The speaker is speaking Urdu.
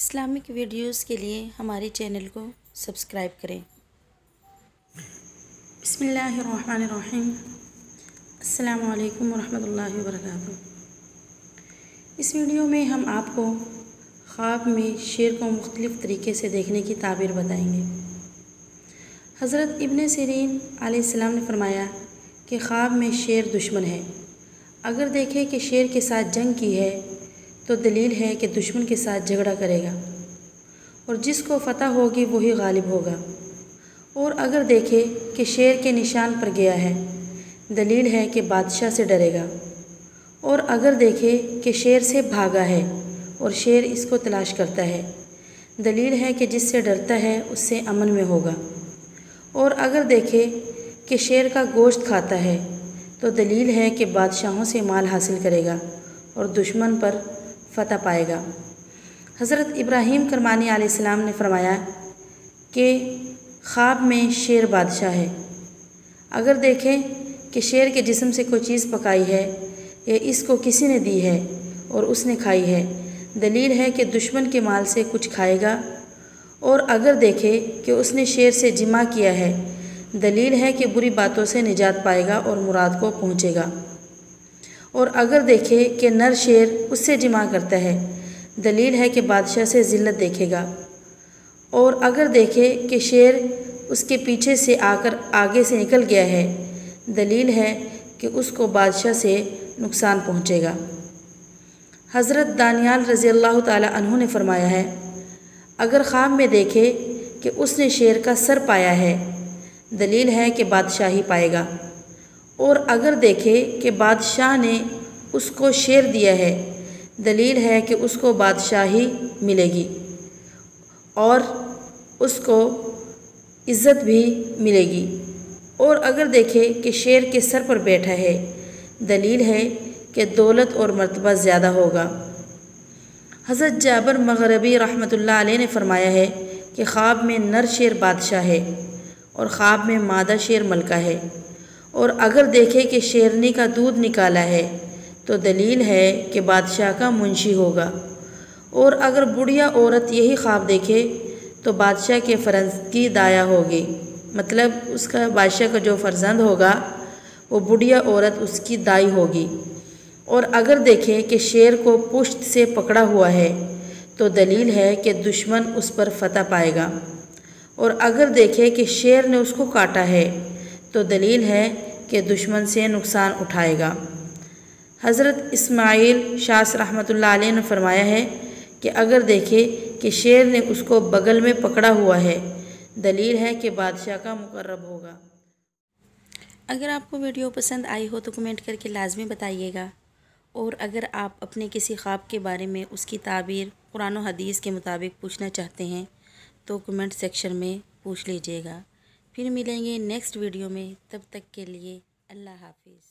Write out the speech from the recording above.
اسلامک ویڈیوز کے لیے ہمارے چینل کو سبسکرائب کریں۔ بسم اللہ الرحمن الرحیم۔ السلام علیکم ورحمۃ اللہ وبرکاتہ۔ اس ویڈیو میں ہم آپ کو خواب میں شیر کو مختلف طریقے سے دیکھنے کی تعبیر بتائیں گے۔ حضرت ابن سیرین علیہ السلام نے فرمایا کہ خواب میں شیر دشمن ہے، اگر دیکھے کہ شیر کے ساتھ جنگ کی ہے تو دلیل ہے کہ دشمن کے ساتھ جھگڑا کرے گا اور جس کو فتح ہوگی وہی غالب ہوگا، اور اگر دیکھے کہ شیر کے نشان پر گیا ہے دلیل ہے کہ بادشاہ سے ڈرے گا، اور اگر دیکھے کہ شیر سے بھاگا ہے اور شیر اس کو تلاش کرتا ہے دلیل ہے کہ جس سے ڈرتا ہے اس سے امن میں ہوگا، اور اگر دیکھے کہ شیر کا گوشت کھاتا ہے تو دلیل ہے کہ بادشاہوں سے مال حاصل کرے گا اور دشمن پر فتح پائے گا۔ حضرت ابراہیم کرمانی علیہ السلام نے فرمایا کہ خواب میں شیر بادشاہ ہے، اگر دیکھیں کہ شیر کے جسم سے کوئی چیز پکائی ہے یا اس کو کسی نے دی ہے اور اس نے کھائی ہے دلیل ہے کہ دشمن کے مال سے کچھ کھائے گا، اور اگر دیکھے کہ اس نے شیر سے جمع کیا ہے دلیل ہے کہ بری باتوں سے نجات پائے گا اور مراد کو پہنچے گا، اور اگر دیکھے کہ نر شیر اس سے جمع کرتا ہے دلیل ہے کہ بادشاہ سے ذلت دیکھے گا، اور اگر دیکھے کہ شیر اس کے پیچھے سے آ کر آگے سے نکل گیا ہے دلیل ہے کہ اس کو بادشاہ سے نقصان پہنچے گا۔ حضرت دانیال رضی اللہ تعالی عنہ نے فرمایا ہے، اگر خواب میں دیکھے کہ اس نے شیر کا سر پایا ہے دلیل ہے کہ بادشاہی پائے گا، اور اگر دیکھے کہ بادشاہ نے اس کو شیر دیا ہے دلیل ہے کہ اس کو بادشاہی ملے گی اور اس کو عزت بھی ملے گی، اور اگر دیکھے کہ شیر کے سر پر بیٹھا ہے دلیل ہے کہ دولت اور مرتبہ زیادہ ہوگا۔ حضرت جابر مغربی رحمۃ اللہ علیہ نے فرمایا ہے کہ خواب میں نر شیر بادشاہ ہے اور خواب میں مادہ شیر ملکہ ہے، اور اگر دیکھے کہ شیرنی کا دودھ نکالا ہے تو دلیل ہے کہ بادشاہ کا منشی ہوگا، اور اگر بڑھیا عورت یہی خواب دیکھے تو بادشاہ کے فرزند کی دایا ہوگی، مطلب اس کا بادشاہ کا جو فرزند ہوگا وہ بڑھیا عورت اس کی دائی ہوگی، اور اگر دیکھے کہ شیر کو پشت سے پکڑا ہوا ہے تو دلیل ہے کہ دشمن اس پر فتح پائے گا، اور اگر دیکھے کہ شیر نے اس کو کاٹا ہے تو دلیل ہے کہ دشمن سے نقصان اٹھائے گا۔ حضرت اسماعیل شاذ رحمۃ اللہ علیہ نے فرمایا ہے کہ اگر دیکھے کہ شیر نے اس کو بغل میں پکڑا ہوا ہے دلیل ہے کہ بادشاہ کا مقرب ہوگا۔ اگر آپ کو ویڈیو پسند آئی ہو تو کمنٹ کر کے لازمی بتائیے گا، اور اگر آپ اپنے کسی خواب کے بارے میں اس کی تعبیر قرآن و حدیث کے مطابق پوچھنا چاہتے ہیں تو کمنٹ سیکشن میں پوچھ لیجیے گا۔ پھر ملیں گے نیکسٹ ویڈیو میں، تب تک کے لیے اللہ حافظ۔